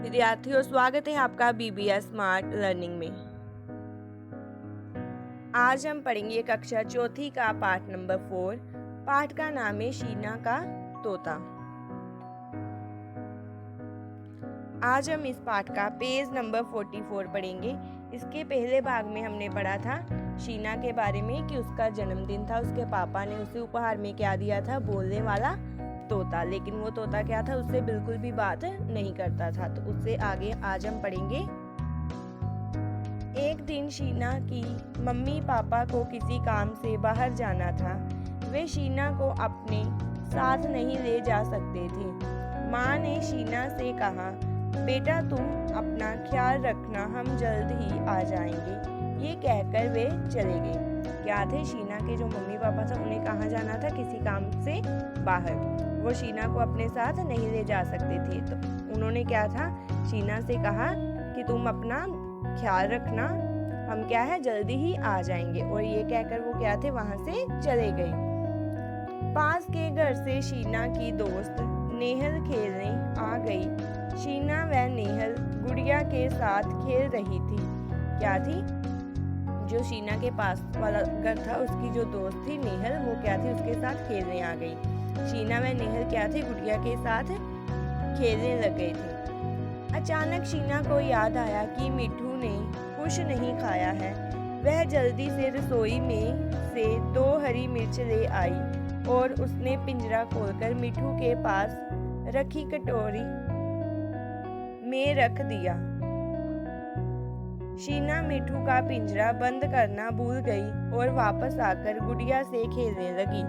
विद्यार्थियों, स्वागत है आपका बीबीएस स्मार्ट लर्निंग में। आज हम पढ़ेंगे कक्षा चौथी का पाठ नंबर 4। पाठ का नाम है शीना का तोता। आज हम इस पाठ का पेज नंबर 44 पढ़ेंगे। इसके पहले भाग में हमने पढ़ा था शीना के बारे में कि उसका जन्मदिन था, उसके पापा ने उसे उपहार में क्या दिया था, बोलने वाला तोता। लेकिन वो तोता क्या था, उससे बिल्कुल भी बात नहीं करता था। तो उससे आगे आज हम पढ़ेंगे। एक दिन शीना की मम्मी पापा को किसी काम से बाहर जाना था। वे शीना को अपने साथ नहीं ले जा सकते थे। माँ ने शीना से कहा, बेटा तुम अपना ख्याल रखना, हम जल्द ही आ जाएंगे। ये कहकर वे चले गए। क्या थे, शीना के जो मम्मी पापा था उन्हें कहाँ जाना था, किसी काम से बाहर। वो शीना को अपने साथ नहीं ले जा सकते थे। तो उन्होंने क्या था, शीना से कहा कि तुम अपना ख्याल रखना, हम क्या है जल्दी ही आ जाएंगे। और ये कहकर वो क्या थे, वहां से चले गए। पास के घर से शीना की दोस्त नेहल खेलने आ गई। शीना व नेहल गुड़िया के साथ खेल रही थी। क्या थी, जो शीना के पास वाला घर था उसकी जो दोस्त थी नेहल, वो क्या थी उसके साथ खेलने आ गई। शीना व नेहल क्या थे, गुड़िया के साथ खेलने लग गए थे। अचानक शीना को याद आया कि मिठू ने कुछ नहीं खाया है। वह जल्दी से रसोई में से 2 हरी मिर्च ले आई और उसने पिंजरा खोलकर मिठू के पास रखी कटोरी में रख दिया। शीना मिठू का पिंजरा बंद करना भूल गई और वापस आकर गुड़िया से खेलने लगी।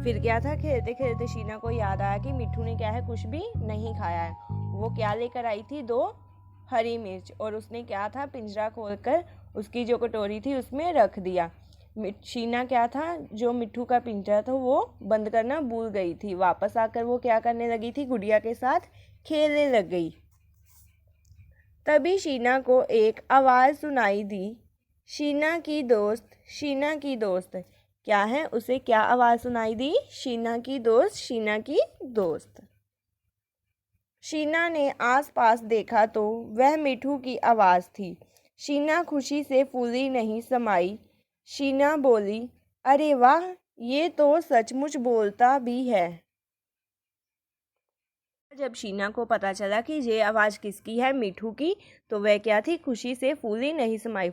फिर क्या था, खेलते खेलते शीना को याद आया कि मिठू ने क्या है, कुछ भी नहीं खाया है। वो क्या लेकर आई थी, 2 हरी मिर्च, और उसने क्या था, पिंजरा खोलकर उसकी जो कटोरी थी उसमें रख दिया। शीना क्या था, जो मिठू का पिंजरा था वो बंद करना भूल गई थी। वापस आकर वो क्या करने लगी थी, गुड़िया के साथ खेलने लग गई। तभी शीना को एक आवाज सुनाई दी, शीना की दोस्त, शीना की दोस्त। क्या है, उसे क्या आवाज सुनाई दी, शीना की दोस्त, शीना की दोस्त। शीना ने आसपास देखा तो वह मिठू की आवाज थी। शीना खुशी से फूली नहीं समाई। शीना बोली, अरे वाह, ये तो सचमुच बोलता भी है। जब शीना को पता चला कि ये आवाज किसकी है, मिठू की, तो वह क्या थी, खुशी से फूली नहीं समाई।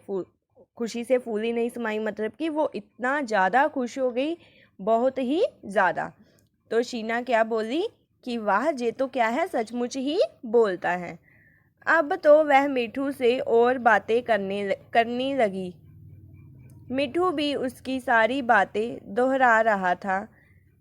खुशी से फूली नहीं समाई मतलब कि वो इतना ज़्यादा खुश हो गई, बहुत ही ज़्यादा। तो शीना क्या बोली कि वाह, ये तो क्या है, सचमुच ही बोलता है। अब तो वह मिठू से और बातें करनी लगी। मिठू भी उसकी सारी बातें दोहरा रहा था।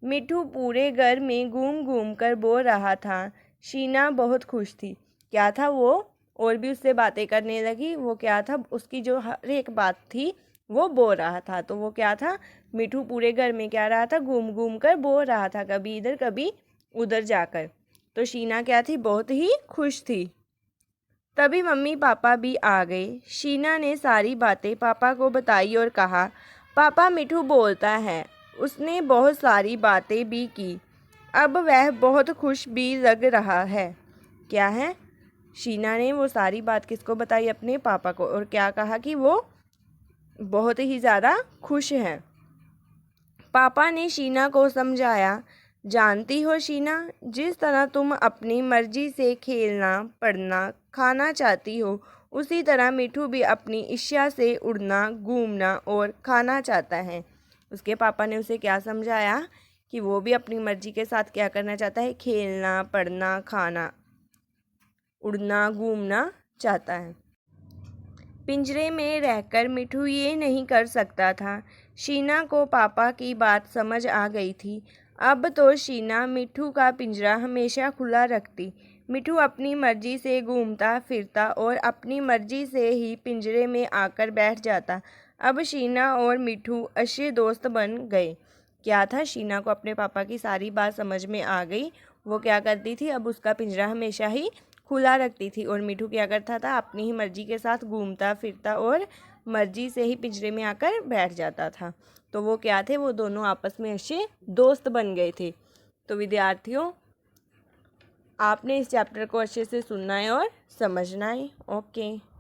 मिठू पूरे घर में घूम घूम कर बोल रहा था। शीना बहुत खुश थी। क्या था, वो और भी उससे बातें करने लगी। वो क्या था, उसकी जो हर एक बात थी वो बोल रहा था। तो वो क्या था, मिठू पूरे घर में क्या रहा था, घूम घूम कर बोल रहा था, कभी इधर कभी उधर जाकर। तो शीना क्या थी, बहुत ही खुश थी। तभी मम्मी पापा भी आ गए। शीना ने सारी बातें पापा को बताई और कहा, पापा मिठू बोलता है, उसने बहुत सारी बातें भी की। अब वह बहुत खुश भी लग रहा है। क्या है, शीना ने वो सारी बात किसको बताई, अपने पापा को, और क्या कहा कि वो बहुत ही ज़्यादा खुश है। पापा ने शीना को समझाया, जानती हो शीना, जिस तरह तुम अपनी मर्जी से खेलना, पढ़ना, खाना चाहती हो, उसी तरह मिठू भी अपनी इच्छा से उड़ना, घूमना और खाना चाहता है। उसके पापा ने उसे क्या समझाया कि वो भी अपनी मर्जी के साथ क्या करना चाहता है, खेलना, पढ़ना, खाना, उड़ना, घूमना चाहता है। पिंजरे में रहकर मिठू ये नहीं कर सकता था। शीना को पापा की बात समझ आ गई थी। अब तो शीना मिठू का पिंजरा हमेशा खुला रखती। मिठू अपनी मर्जी से घूमता फिरता और अपनी मर्जी से ही पिंजरे में आकर बैठ जाता। अब शीना और मिठू अच्छे दोस्त बन गए। क्या था, शीना को अपने पापा की सारी बात समझ में आ गई। वो क्या करती थी, अब उसका पिंजरा हमेशा ही खुला रखती थी, और मिठू क्या करता था, अपनी ही मर्जी के साथ घूमता फिरता और मर्जी से ही पिंजरे में आकर बैठ जाता था। तो वो क्या थे, वो दोनों आपस में अच्छे दोस्त बन गए थे। तो विद्यार्थियों, आपने इस चैप्टर को अच्छे से सुनना है और समझना है। ओके।